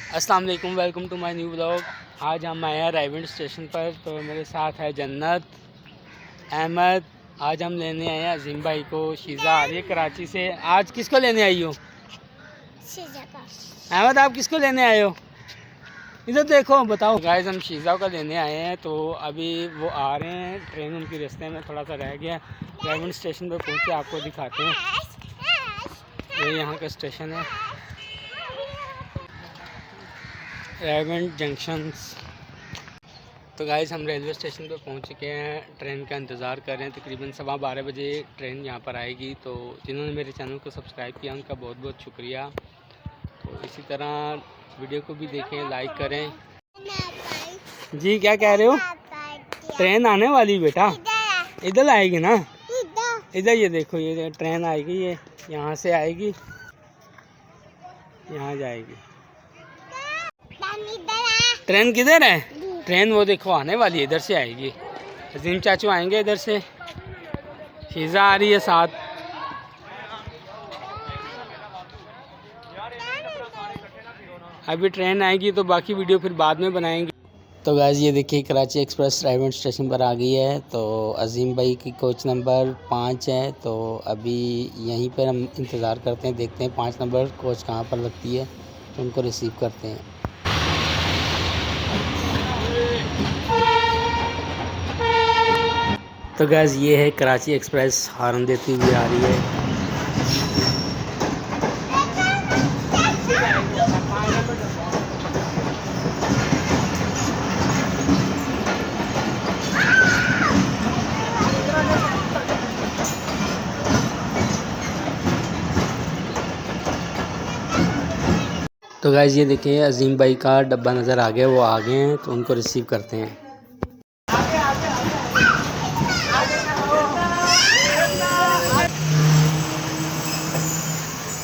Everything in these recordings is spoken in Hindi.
अस्सलाम वालेकुम, welcome to my new blog. आज हम आए हैं रायगंज स्टेशन पर, तो मेरे साथ है जन्नत, अहमद। आज हम लेने आए हैं अजीम भाई को। शीज़ा आ रही है कराची से। आज किसको लेने आई हो? शीज़ा का। अहमद, आप किसको लेने आए हो? इधर देखो, बताओ। गाइस, हम शीज़ा को लेने आए हैं, तो अभी वो आ रहे हैं। ट्रेन उनके रास्ते में थोड़ा सा रह गया। रायगंज स्टेशन पर पहुँचे, आपको दिखाते हैं। ये यहाँ का स्टेशन है, रायगंज जंक्शंस। तो गाइस, हम रेलवे स्टेशन पे पहुंच चुके हैं। ट्रेन का इंतज़ार कर रहे हैं। तकरीबन 12:15 बजे ट्रेन यहाँ पर आएगी। तो जिन्होंने मेरे चैनल को सब्सक्राइब किया, उनका बहुत बहुत शुक्रिया। तो इसी तरह वीडियो को भी देखें, लाइक करें। जी, क्या कह रहे हो? ट्रेन आने वाली बेटा, इधर आएगी ना? इधर ये देखो, ये ट्रेन आएगी, ये यहाँ से आएगी, यहाँ जाएगी। ट्रेन किधर है? ट्रेन वो देखो आने वाली है, इधर से आएगी। अजीम चाचू आएंगे इधर से। शीज़ा आ रही है साथ। अभी ट्रेन आएगी तो बाकी वीडियो फिर बाद में बनाएंगे। तो गाइस, ये देखिए कराची एक्सप्रेस रायगंज स्टेशन पर आ गई है। तो अजीम भाई की कोच नंबर 5 है। तो अभी यहीं पर हम इंतज़ार करते हैं, देखते हैं 5 नंबर कोच कहाँ पर लगती है, तो उनको रिसीव करते हैं। तो गाइस, ये है कराची एक्सप्रेस, हॉर्न देती हुई आ रही है। तो गाइस, ये देखिए अजीम भाई का डब्बा नज़र आ गया, वो आ गए हैं, तो उनको रिसीव करते हैं।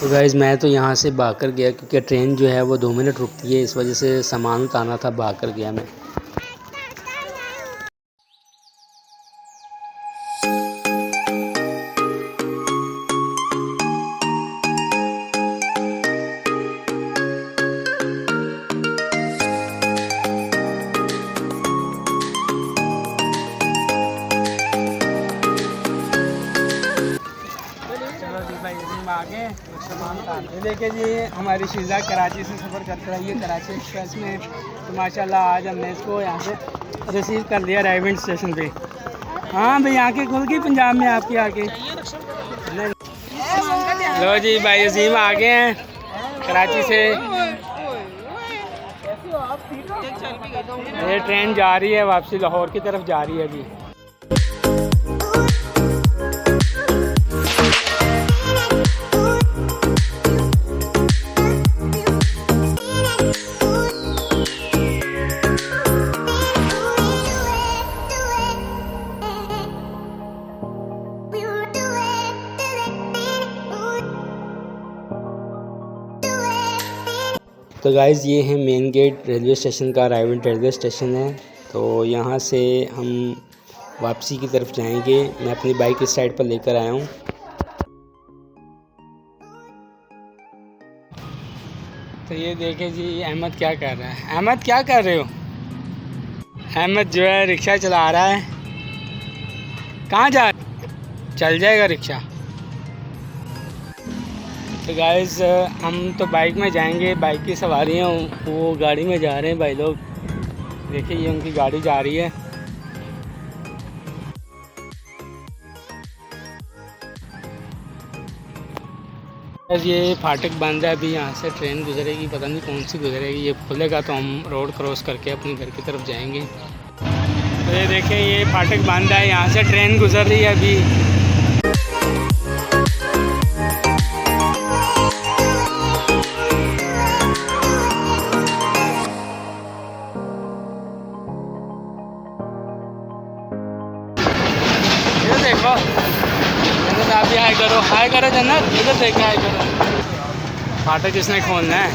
तो गाइस, मैं तो यहाँ से भागकर गया, क्योंकि ट्रेन जो है वो 2 मिनट रुकती है, इस वजह से सामान उतारना था, भागकर गया मैं। आगे ये देखिए जी, हमारी शीज़ा कराची से सफ़र करती रही है कराची एक्सप्रेस में। तो माशाल्लाह आज हमने इसको यहाँ से रिसीव कर लिया रायगंज स्टेशन पे। हाँ भाई, आँखें खुल गई पंजाब में आपकी आके। लो जी, भाई अजीम आ गए हैं कराची से। ये ट्रेन जा रही है वापसी लाहौर की तरफ जा रही है अभी। तो गाइज़, ये है मेन गेट रेलवे स्टेशन का, रायगंज रेलवे स्टेशन है। तो यहाँ से हम वापसी की तरफ जाएंगे। मैं अपनी बाइक इस साइड पर लेकर आया हूँ। तो ये देखें जी, अहमद क्या कर रहा है। अहमद, क्या कर रहे हो? अहमद जो है रिक्शा चला रहा है। कहाँ जा रहा? चल जाएगा रिक्शा। तो गाइस, हम तो बाइक में जाएंगे, बाइक की सवारी हैं, वो गाड़ी में जा रहे हैं भाई लोग। देखिए, ये उनकी गाड़ी जा रही है। बस ये फाटक बंद है, अभी यहाँ से ट्रेन गुजरेगी, पता नहीं कौन सी गुजरेगी। ये खुलेगा तो हम रोड क्रॉस करके अपने घर की तरफ जाएंगे। तो ये देखिए, ये फाटक बंद है, यहाँ से ट्रेन गुजर रही है अभी। देखो जन्नत, आप भी हाय करो, हाय करो जन्नत, इधर देख हाय करो। फाटक किसने खोलना है?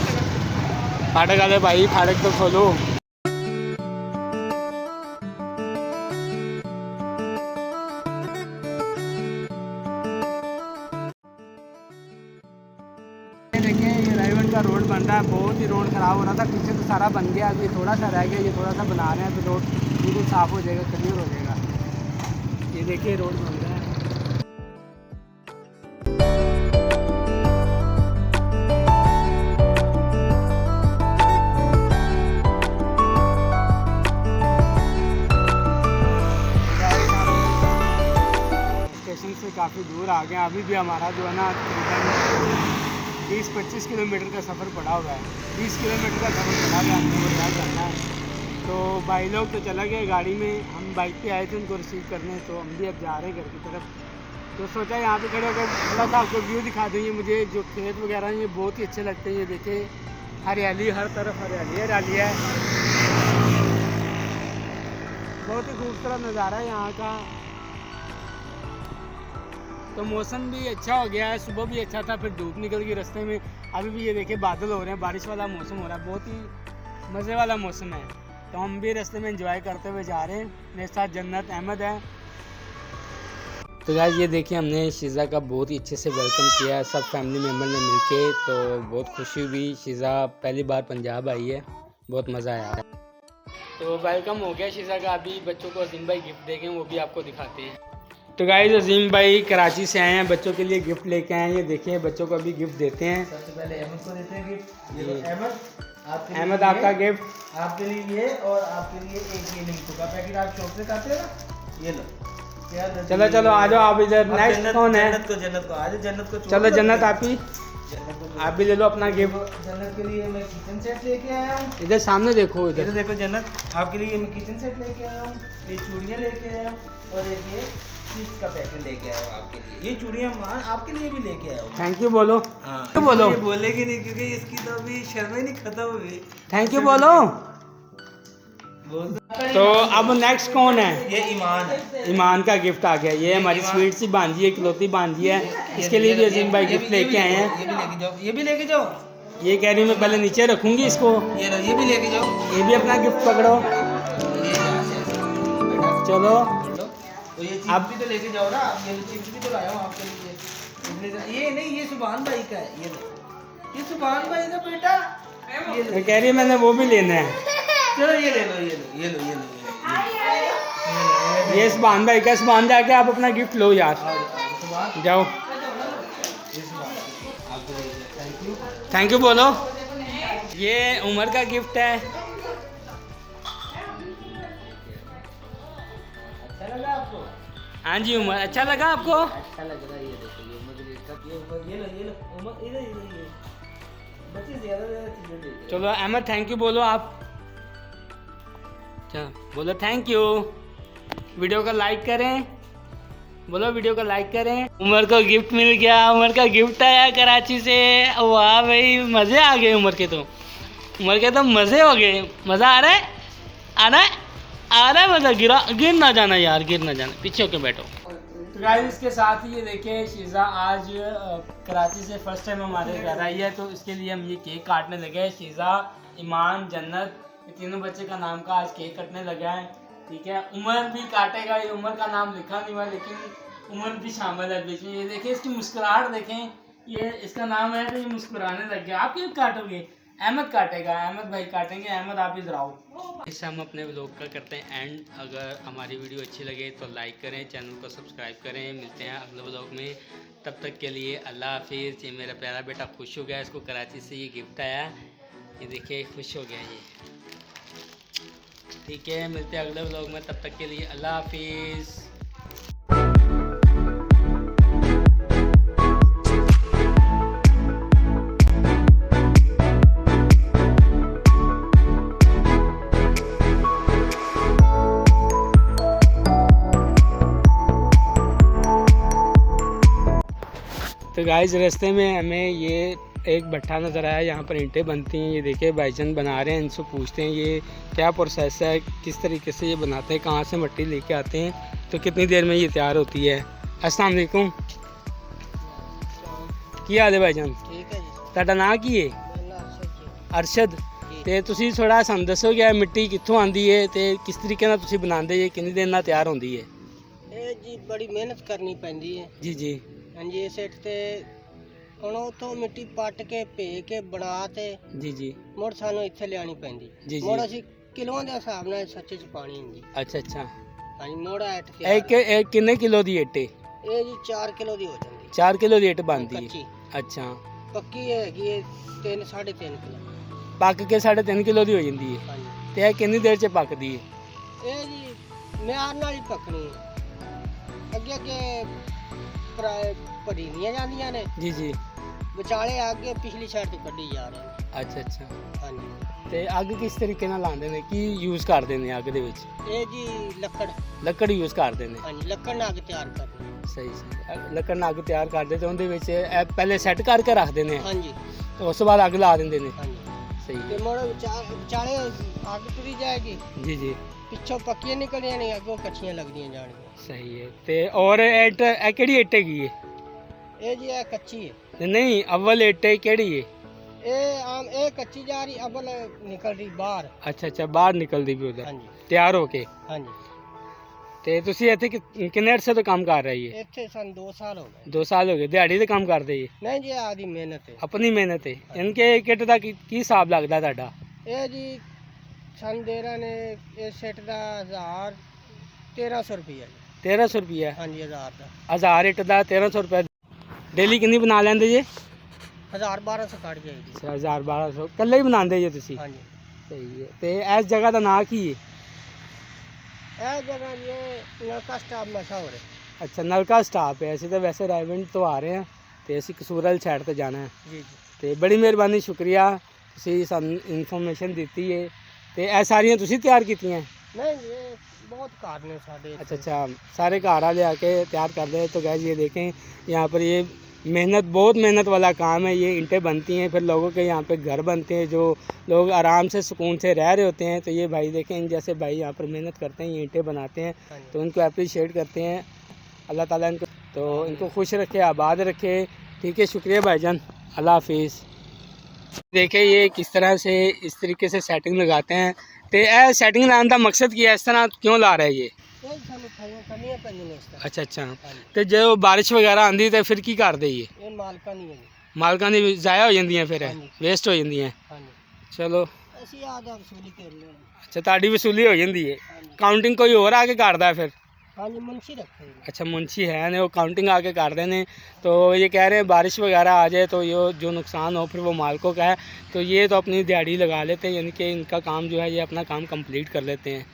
फाटक वाले भाई, फाटक तो खोलो। देखिए, ये रायगंज का रोड बन रहा है, बहुत ही रोड ख़राब ख़राब हो रहा था, पीछे तो सारा बन गया, अभी थोड़ा सा रह गया, ये थोड़ा सा बना रहे हैं तो रोड बिल्कुल साफ़ हो जाएगा, क्लियर हो जाएगा। ये देखिए रोड बन रहा है। स्टेशन से काफ़ी दूर आ गए, अभी भी हमारा जो है ना 20-25 किलोमीटर का सफ़र पड़ा हुआ है। 20 किलोमीटर का सफ़र पड़ा हुआ है, हमको बाजार जाना है। तो भाई लोग तो चला गए गाड़ी में, हम बाइक पे आए थे उनको रिसीव करने, तो हम भी अब जा रहे हैं घर की तरफ। तो सोचा यहाँ पे खड़े होकर थोड़ा सा आपको व्यू दिखा दूँ। ये मुझे जो खेत वगैरह हैं ये बहुत ही अच्छे लगते हैं। ये देखिए हरियाली, हर तरफ हरियाली हरियाली है, बहुत ही खूबसूरत नज़ारा है यहाँ का। तो मौसम भी अच्छा हो गया है, सुबह भी अच्छा था, फिर धूप निकल गई रास्ते में। अभी भी ये देखिए बादल हो रहे हैं, बारिश वाला मौसम हो रहा है, बहुत ही मज़े वाला मौसम है। तो हम भी रास्ते में एंजॉय करते हुए जा रहे हैं। मेरे साथ जन्नत अहमद है। तो गाइस ये देखिए हमने शीज़ा का बहुत ही अच्छे से वेलकम किया, सब फैमिली मेम्बर ने मिलके, तो बहुत खुशी हुई। शीज़ा पहली बार पंजाब आई है, बहुत मज़ा आया। तो वेलकम हो गया शीज़ा का। अभी बच्चों को अजीम भाई गिफ्ट देंगे, वो भी आपको दिखाते हैं। तो गाइस अजीम भाई कराची से आए हैं, बच्चों के लिए गिफ्ट लेके आए हैं। ये देखिए बच्चों को अभी गिफ्ट देते हैं। सबसे पहले अहमद को देते हैं गिफ्ट। ये लो अहमद, अहमद आपका गिफ्ट। आपके लिए ये, और आपके लिए एक ये निम्बू का पैकेट आप शॉप से खाते हो ना, ये लो। चलो चलो आ जाओ आप इधर। नेक्स्ट कौन है? जन्नत को आज जन्नत को चलो जन्नत आप ही, आप भी ले लो अपना गिफ्ट। जन्नत के लिए मैं किचन सेट लेके आया हूँ। इधर सामने देखो, इधर देखो जन्नत, आपके लिए मैं किचन सेट लेके आया हूँ। ये चूड़ियाँ लेके आया हूँ, और एक ये चीज का पैकेट लेके आया हूँ आपके लिए। ये चूड़ियाँ आपके लिए भी लेके आया हूँ। थैंक यू बोलो। हाँ तो बोलो। ये बोलेगी नहीं क्योंकि इसकी तो अभी शर्म ही नहीं खत्म हुई। थैंक यू बोलो। बोल तो अब नेक्स्ट कौन है? ये ईमान है। ईमान का गिफ्ट आ गया। ये हमारी स्वीट सी भांजी है, इकलौती भांजी है, इसके लिए भी अजीम भाई गिफ्ट लेके आए हैं। ये भी लेके जाओ, ये भी लेके जाओ। ये कह रही मैं पहले नीचे रखूंगी इसको। ये लो, ये भी लेके जाओ। ये भी अपना गिफ्ट पकड़ो। ये यहाँ से ऐसे चलो लो। तो ये चिप्स भी तो लेके जाओ ना। ये लो, चिप्स भी तो लाया हूँ आपके लिए। ये नहीं, ये सुभान भाई का है। ये लो, ये सुभान भाई का बेटा। ये लो, ये कह रही मैंने वो भी लेना है। चलो ये ले लो, ये लो, ये लो, ये लो, ये सुभान भाई का। सुभान जाके आप अपना गिफ्ट लो यार, जाओ। थैंक यू बोलो। ये उमर का गिफ्ट है। अच्छा लगा आपको? हाँ जी उमर, अच्छा लगा आपको? अच्छा लग रहा है। ये देखो, ये मुझे ये लो, ये लो उमर, इधर इधर ये बच्चे ज्यादा चीजें देते हैं। चलो अहमद थैंक यू बोलो आप। चलो बोलो थैंक यू। वीडियो को लाइक करें, बोलो वीडियो को लाइक करें। उमर को गिफ्ट मिल गया, उमर का गिफ्ट आया कराची से। वाह भाई मज़े आ गए उमर के तो, उमर के तो मज़े हो गए। मज़ा आ रहा है, आ रहा है, आ रहा है मज़ा। गिर ना जाना यार, गिर ना जाना, पीछे होके बैठो। तो गाइस इसके साथ ही ये देखिए शीज़ा आज कराची से फर्स्ट टाइम हमारे घर आई है, तो इसके लिए हम ये केक काटने लगे हैं। शीज़ा, ईमान, जन्नत, ये तीनों बच्चे का नाम का आज केक कटने लगा है। ठीक है, उमर भी काटेगा। ये उमर का नाम लिखा नहीं हुआ, लेकिन उमर भी शामिल है बीच में। ये देखिए इसकी मुस्कुराहट देखें, ये इसका नाम है तो ये मुस्कुराने लग गया। आप क्यों काटोगे? अहमद काटेगा, अहमद भाई काटेंगे। अहमद आप इधर आओ। इससे हम अपने व्लॉग का करते हैं एंड। अगर हमारी वीडियो अच्छी लगे तो लाइक करें, चैनल को सब्सक्राइब करें। मिलते हैं अगले व्लॉग में, तब तक के लिए अल्लाह हाफिज़। ये मेरा प्यारा बेटा खुश हो गया, इसको कराची से ये गिफ्ट आया। ये देखिए खुश हो गया ये। ठीक है, मिलते हैं अगले व्लॉग में, तब तक के लिए अल्लाह हाफिज़। तो गाइस रास्ते में हमें ये एक भट्ठा नज़र आया, यहाँ पर ईंटें बनती हैं। ये देखिए भाईजान बना रहे हैं, इनसे पूछते हैं ये क्या प्रोसेस है, किस तरीके से ये बनाते हैं, कहाँ से मिट्टी लेके आते हैं, तो कितनी देर में ये तैयार होती है। अस्सलाम वालेकुम। ਕੀ ਹਾਲ ਹੈ ਭਾਈਜਾਨ? ठीक है जी। ਤੁਹਾਡਾ ਨਾਂ ਕੀ ਹੈ? ਅਰਸ਼ਦ। ਤੇ ਤੁਸੀਂ ਥੋੜਾ ਸਾਨੂੰ ਦੱਸੋ ਕਿ ਇਹ ਮਿੱਟੀ ਕਿੱਥੋਂ ਆਉਂਦੀ ਹੈ ਤੇ ਕਿਸ ਤਰੀਕੇ ਨਾਲ ਤੁਸੀਂ ਬਣਾਉਂਦੇ ਜੇ, ਕਿੰਨੀ ਦਿਨ ਨਾਲ ਤਿਆਰ ਹੁੰਦੀ ਹੈ? ਇਹ ਜੀ ਬੜੀ ਮਿਹਨਤ ਕਰਨੀ ਪੈਂਦੀ ਹੈ। ਜੀ ਜੀ। ਹਾਂਜੀ, ਇਸ ਇੱਟ ਤੇ ਹੁਣ ਉੱਥੋਂ ਮਿੱਟੀ ਪੱਟ ਕੇ ਭੇ ਕੇ ਬਣਾ ਤੇ जी जी ਮੁੜ ਸਾਨੂੰ ਇੱਥੇ ਲਿਆਣੀ ਪੈਂਦੀ जी ਮੁੜ जी ਅਸੀਂ ਕਿਲੋਆਂ ਦੇ ਹਿਸਾਬ ਨਾਲ ਸੱਚੇ ਚ ਪਾਣੀ ਹੁੰਦੀ अच्छा अच्छा ਹਾਂਜੀ ਮੋੜ ਐਟ ਕੇ ਇਹ ਕਿੰਨੇ ਕਿਲੋ ਦੀ ਇੱਟ ਹੈ ਇਹ ਜੀ 4 ਕਿਲੋ ਦੀ ਹੋ ਜਾਂਦੀ 4 ਕਿਲੋ ਦੀ ਇੱਟ ਬਣਦੀ ਹੈ ਕੱਚੀ ਅੱਛਾ ਪੱਕੀ ਹੈਗੀ ਇਹ 3 3.5 ਕਿਲੋ ਪੱਕ ਕੇ 3.5 ਕਿਲੋ ਦੀ ਹੋ ਜਾਂਦੀ ਹੈ ਹਾਂਜੀ ਤੇ ਇਹ ਕਿੰਨੀ ਦੇਰ ਚ ਪੱਕਦੀ ਹੈ ਇਹ ਜੀ ਮਿਆਰ ਨਾਲ ਹੀ ਪੱਕਣੀ ਹੈ ਅੱਗੇ ਅੱਗੇ ਭਰੀ ਨਹੀਂ ਜਾਂਦੀਆਂ ਨੇ ਜੀ ਜੀ ਵਿਚਾਲੇ ਅੱਗੇ ਪਿਛਲੀ ਸਾਈਡ ਤੋਂ ਕੱਢੀ ਜਾ ਰਹੇ ਨੇ ਅੱਛਾ ਅੱਛਾ ਹਾਂਜੀ ਤੇ ਅੱਗ ਕਿਸ ਤਰੀਕੇ ਨਾਲ ਲਾਉਂਦੇ ਨੇ ਕੀ ਯੂਜ਼ ਕਰਦੇ ਨੇ ਅੱਗ ਦੇ ਵਿੱਚ ਇਹ ਜੀ ਲੱਕੜ ਯੂਜ਼ ਕਰਦੇ ਨੇ ਹਾਂਜੀ ਲੱਕੜ ਨਾਲ ਅੱਗ ਤਿਆਰ ਕਰਨੀ ਸਹੀ ਸਹੀ ਲੱਕੜ ਨਾਲ ਅੱਗ ਤਿਆਰ ਕਰਦੇ ਤੇ ਉਹਦੇ ਵਿੱਚ ਇਹ ਪਹਿਲੇ ਸੈੱਟ ਕਰਕੇ ਰੱਖਦੇ ਨੇ ਹਾਂਜੀ ਤੇ ਉਸ ਤੋਂ ਬਾਅਦ ਅੱਗ ਲਾ ਦਿੰਦੇ ਨੇ ਹਾਂਜੀ ਸਹੀ ਤੇ ਹੈ ਮੋੜ ਵਿਚਾਲੇ ਅੱਗ ਤੁਰੀ ਜਾਏਗੀ ਜੀ ਜੀ ਪਿੱਛੋਂ ਪੱਕੀਆਂ ਨਿਕਲੀਆਂ ਨਹੀਂ ਅੱਗੋਂ ਕੱਚੀਆਂ ਲੱਗਦੀਆਂ ਜਾਣਗੀਆਂ ਸਹੀ ਹੈ ਤੇ ਔਰ ਇੱਟ ਇਹ ਕਿਹੜੀ ਇੱਟ ਹੈਗੀ ਹੈ ਇਹ ਜੀ ਇਹ ਕੱਚੀ ਹੈ ਨਹੀਂ ਅਵਲ ਇੱਟ ਕਿਹੜੀ ਹੈ ਇਹ ਆਮ ਇਹ ਕੱਚੀ ਜਾ ਰਹੀ ਅਵਲ ਨਿਕਲ ਰਹੀ ਬਾਹਰ ਅੱਛਾ ਅੱਛਾ ਬਾਹਰ ਨਿਕਲਦੀ ਵੀ ਉਧਰ ਹਾਂਜੀ ਤਿਆਰ ਹੋ ਕੇ ਹਾਂਜੀ ਤੇ ਤੁਸੀਂ ਇੱਥੇ ਕਿੰਨੇ ਅਰਸੇ ਤੋਂ ਕੰਮ ਕਰ ਰਹੀ ਹੈ ਇੱਥੇ ਸਾਨੂੰ 2 ਸਾਲ ਹੋ ਗਏ 2 ਸਾਲ ਹੋ ਗਏ ਦਿਹਾੜੀ ਤੇ ਕੰਮ ਕਰਦੇ ਜੀ ਨਹੀਂ ਜੀ ਆਦੀ ਮਿਹਨਤ ਹੈ ਆਪਣੀ ਮਿਹਨਤ ਹੈ ਇਨਕੇ ਕਿੱਟ ਦਾ ਕੀ ਹਿਸਾਬ ਲੱਗਦਾ ਤੁਹਾਡਾ ਇਹ ਜੀ ਸਾਨੂੰ ਦੇ ਰਹੇ ਨੇ ਇਹ ਸੈੱਟ ਦਾ 1300 ਰੁਪਏ 1300 ਰੁਪਿਆ ਹਾਂਜੀ 1000 ਦਾ 1000 ਇੱਟ ਦਾ 1300 ਰੁਪਏ ਡੇਲੀ ਕਿੰਨੀ ਬਣਾ ਲੈਂਦੇ ਜੀ 1000 1200 ਕੱਢ ਜਾਏਗੀ 1000 1200 ਇਕੱਲੇ ਹੀ ਬਣਾਉਂਦੇ ਜੀ ਤੁਸੀਂ ਹਾਂਜੀ ਸਹੀ ਹੈ ਤੇ ਇਸ ਜਗ੍ਹਾ ਦਾ ਨਾਂ ਕੀ ਹੈ ਇਹ ਜਗ੍ਹਾ ਇਹ ਨਲਕਾ ਸਟਾਪ ਮਸ਼ਹੂਰ ਹੈ ਅੱਛਾ ਨਲਕਾ ਸਟਾਪ ਹੈ ਅਸੀਂ ਤਾਂ ਵੈਸੇ ਰਾਇਵਿੰਡ ਤੋਂ ਆ ਰਹੇ ਹਾਂ ਤੇ ਅਸੀਂ ਕਸੂਰਲ ਸਾਈਡ ਤੇ ਜਾਣਾ ਹੈ ਜੀ ਜੀ ਤੇ ਬੜੀ ਮਿਹਰਬਾਨੀ ਸ਼ੁਕਰੀਆ ਤੁਸੀਂ ਸਾਨੂੰ ਇਨਫੋਰਮੇਸ਼ਨ ਦਿੱਤੀ ਹੈ ਤੇ ਇਹ ਸਾਰੀਆਂ ਤੁਸੀਂ ਤਿਆਰ ਕੀਤੀਆਂ नहीं ये बहुत कार ने साढ़े अच्छा अच्छा सारे घर ले आके तैयार कर रहे हैं तो गैस ये देखें यहाँ पर ये बहुत मेहनत वाला काम है ये ईंटें बनती हैं फिर लोगों के यहाँ पे घर बनते हैं जो लोग आराम से सुकून से रह रहे होते हैं तो ये भाई देखें इन जैसे भाई यहाँ पर मेहनत करते हैं ये ईंटें बनाते हैं तो उनको अप्रिशिएट करते हैं अल्लाह ताला इनको तो इनको खुश रखे आबाद रखे ठीक है शुक्रिया भाईजान अल्लाह हाफिज़ देखें ये किस तरह से इस तरीके से सेटिंग लगाते हैं तो यह सेटिंग लाने का मकसद क्या है इस तरह क्यों ला रहे हैं ये अच्छा अच्छा तो जो बारिश वगैरह आती तो फिर की करते ये मालकां दी ज़ाया हो जांदियां फिर वेस्ट हो जांदियां चलो अच्छा ताड़ी वसूली हो जाती है काउंटिंग कोई और आके करता है फिर अच्छा मुंशी है ने वो काउंटिंग आके करते हैं तो ये कह रहे हैं बारिश वगैरह आ जाए तो ये जो नुकसान हो फिर वो मालिकों का है तो ये तो अपनी दिहाड़ी लगा लेते हैं यानी कि इनका काम जो है ये अपना काम कंप्लीट कर लेते हैं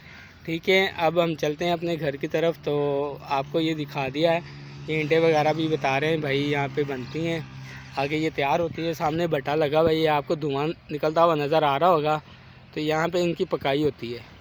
ठीक है अब हम चलते हैं अपने घर की तरफ तो आपको ये दिखा दिया है ये ईंटें वगैरह भी बता रहे हैं भाई यहाँ पे बनती हैं आगे ये तैयार होती है सामने भट्टा लगा भाई ये आपको धुआं निकलता हुआ नज़र आ रहा होगा तो यहाँ पे इनकी पकाई होती है